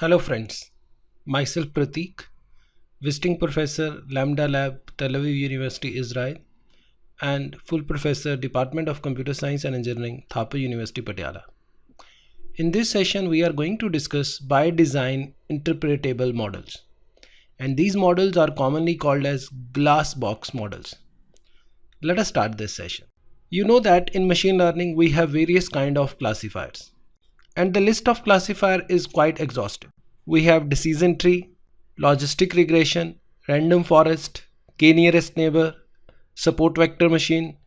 Hello friends, myself Pratik, visiting professor Lambda Lab, Tel Aviv University, Israel, and full professor Department of Computer Science and Engineering, Thapar University, Patiala. In this session, we are going to discuss by design interpretable models, and these models are commonly called as glass box models. Let us start this session. You know that in machine learning we have various kind of classifiers, and the list of classifier is quite exhaustive. We have decision tree, logistic regression, random forest, k-nearest neighbor, support vector machine,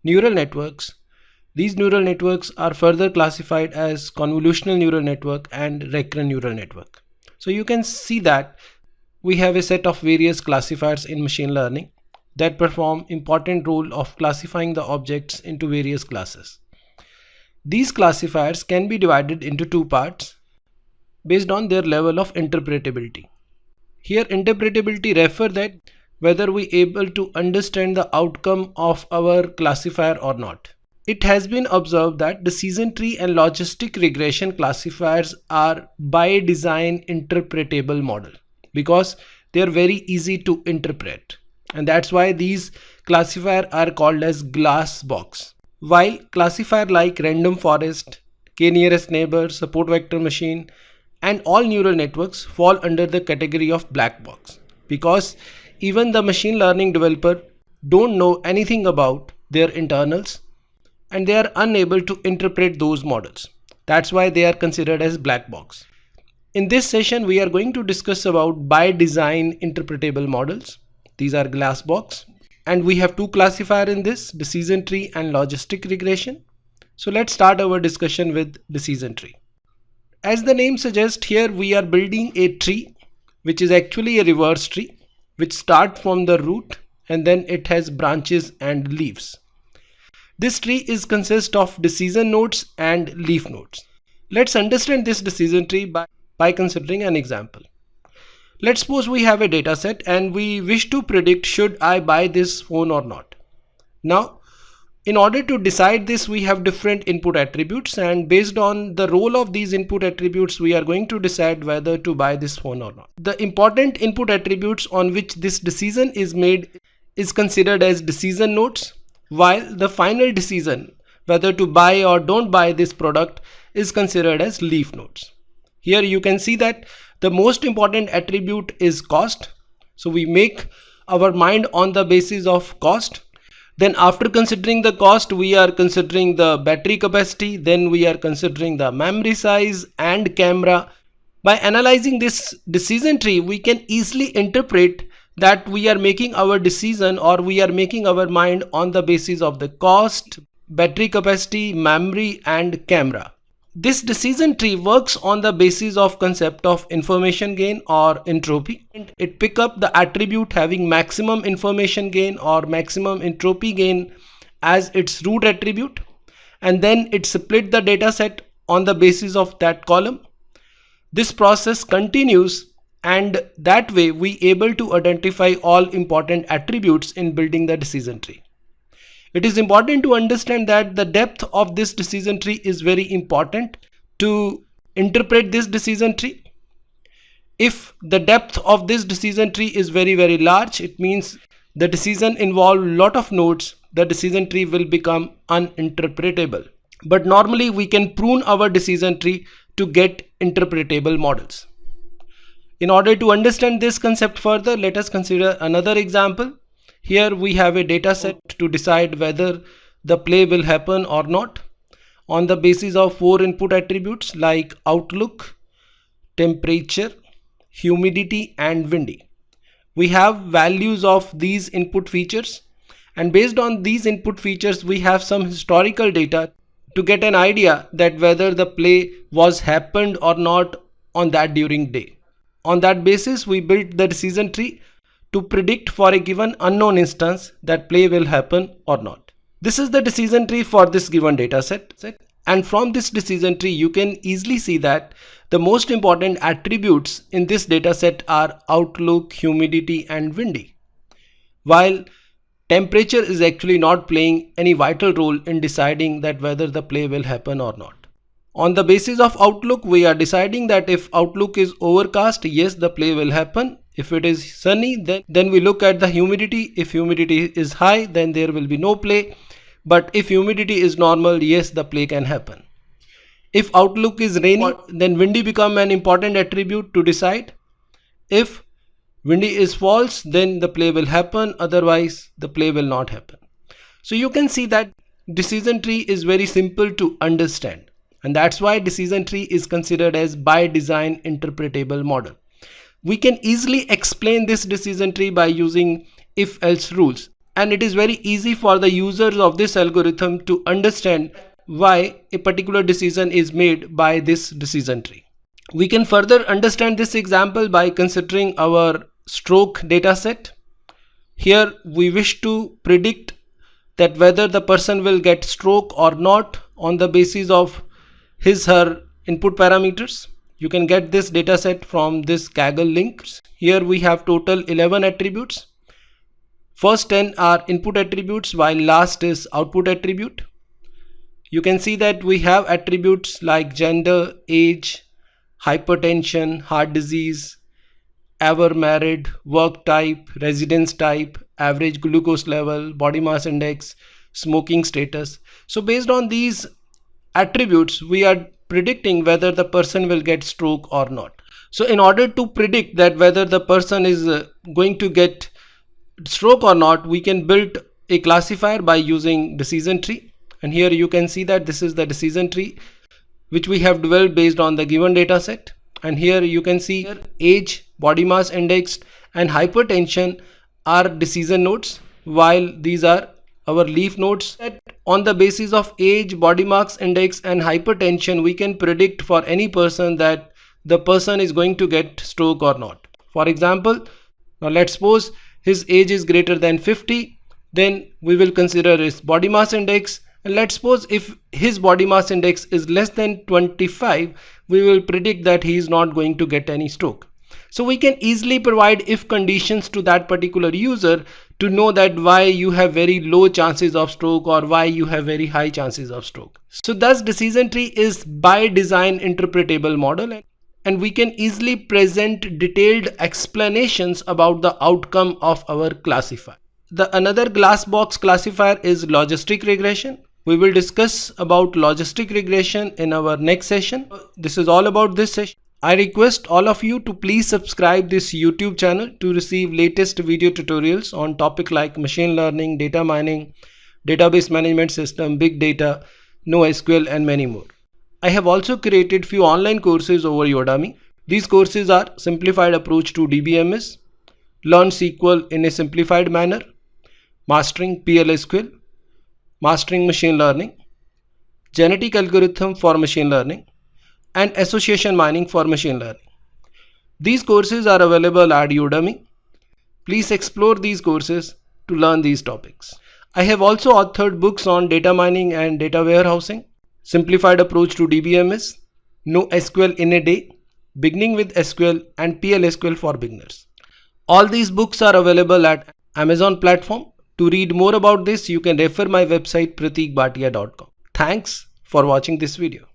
neural networks. These neural networks are further classified as convolutional neural network and recurrent neural network. So you can see that we have a set of various classifiers in machine learning that perform important role of classifying the objects into various classes. These classifiers can be divided into two parts based on their level of interpretability. Here interpretability refer that whether we able to understand the outcome of our classifier or not. It has been observed that decision tree and logistic regression classifiers are by design interpretable model because they are very easy to interpret, and that's why these classifiers are called as glass box. While classifier like random forest, k-nearest neighbor, support vector machine, and all neural networks fall under the category of black box because even the machine learning developer don't know anything about their internals and they are unable to interpret those models. That's why they are considered as black box. In this session we are going to discuss about by design interpretable models. These are glass box, and we have two classifiers in this, decision tree and logistic regression. So let's start our discussion with decision tree. As the name suggests, here we are building a tree which is actually a reverse tree which starts from the root and then it has branches and leaves. This tree is consist of decision nodes and leaf nodes. Let's understand this decision tree by considering an example. Let's suppose we have a data set and we wish to predict should I buy this phone or not. Now, in order to decide this, we have different input attributes, and based on the role of these input attributes, we are going to decide whether to buy this phone or not. The important input attributes on which this decision is made is considered as decision nodes, while the final decision whether to buy or don't buy this product is considered as leaf nodes. Here you can see that the most important attribute is cost. So we make our mind on the basis of cost. Then after considering the cost, we are considering the battery capacity, then we are considering the memory size and camera. By analyzing this decision tree, we can easily interpret that we are making our decision or we are making our mind on the basis of the cost, battery capacity, memory and camera. This decision tree works on the basis of concept of information gain or entropy. It pick up the attribute having maximum information gain or maximum entropy gain as its root attribute, and then it split the data set on the basis of that column. This process continues, and that way we able to identify all important attributes in building the decision tree. It is important to understand that the depth of this decision tree is very important to interpret this decision tree. If the depth of this decision tree is very large, it means the decision involve lot of nodes, the decision tree will become uninterpretable. But normally we can prune our decision tree to get interpretable models. In order to understand this concept further, let us consider another example. Here we have a data set to decide whether the play will happen or not on the basis of 4 input attributes like outlook, temperature, humidity and windy. We have values of these input features, and based on these input features we have some historical data to get an idea that whether the play was happened or not on that during day. On that basis we built the decision tree to predict for a given unknown instance that play will happen or not. This is the decision tree for this given data set, and from this decision tree you can easily see that the most important attributes in this data set are outlook, humidity and windy, while temperature is actually not playing any vital role in deciding that whether the play will happen or not. On the basis of outlook, we are deciding that if outlook is overcast, yes, the play will happen. If it is sunny, then we look at the humidity. If humidity is high, then there will be no play. But if humidity is normal, yes, the play can happen. If outlook is rainy, then windy become an important attribute to decide. If windy is false, then the play will happen. Otherwise, the play will not happen. So you can see that decision tree is very simple to understand. And that's why decision tree is considered as by design interpretable model. We can easily explain this decision tree by using if-else rules. And it is very easy for the users of this algorithm to understand why a particular decision is made by this decision tree. We can further understand this example by considering our stroke data set. Here we wish to predict that whether the person will get stroke or not on the basis of his/her input parameters. You can get this data set from this Kaggle link. Here we have total 11 attributes. First 10 are input attributes while last is output attribute. You can see that we have attributes like gender, age, hypertension, heart disease, ever married, work type, residence type, average glucose level, body mass index, smoking status. So based on these attributes, we are predicting whether the person will get stroke or not. So in order to predict that whether the person is going to get stroke or not, we can build a classifier by using decision tree. And here you can see that this is the decision tree which we have developed based on the given data set. And here you can see here age, body mass index and hypertension are decision nodes, while these are our leaf nodes. On the basis of age, body mass index and hypertension, we can predict for any person that the person is going to get stroke or not. For example, now let's suppose his age is greater than 50, then we will consider his body mass index. And let's suppose if his body mass index is less than 25, we will predict that he is not going to get any stroke. So we can easily provide if conditions to that particular user to know that why you have very low chances of stroke or why you have very high chances of stroke. So thus decision tree is by design interpretable model, and we can easily present detailed explanations about the outcome of our classifier. The another glass box classifier is logistic regression. We will discuss about logistic regression in our next session. This is all about this session. I request all of you to please subscribe this YouTube channel to receive latest video tutorials on topic like machine learning, data mining, database management system, big data, NoSQL and many more. I have also created few online courses over Udemy. These courses are Simplified Approach to DBMS, Learn SQL in a Simplified Manner, Mastering PLSQL, Mastering Machine Learning, Genetic Algorithm for Machine Learning, and Association Mining for Machine Learning. These courses are available at Udemy. Please explore these courses to learn these topics. I have also authored books on data mining and data warehousing, Simplified Approach to DBMS, NoSQL in a Day, Beginning with SQL and PLSQL for Beginners. All these books are available at Amazon platform. To read more about this, you can refer my website prateekbhatia.com. Thanks for watching this video.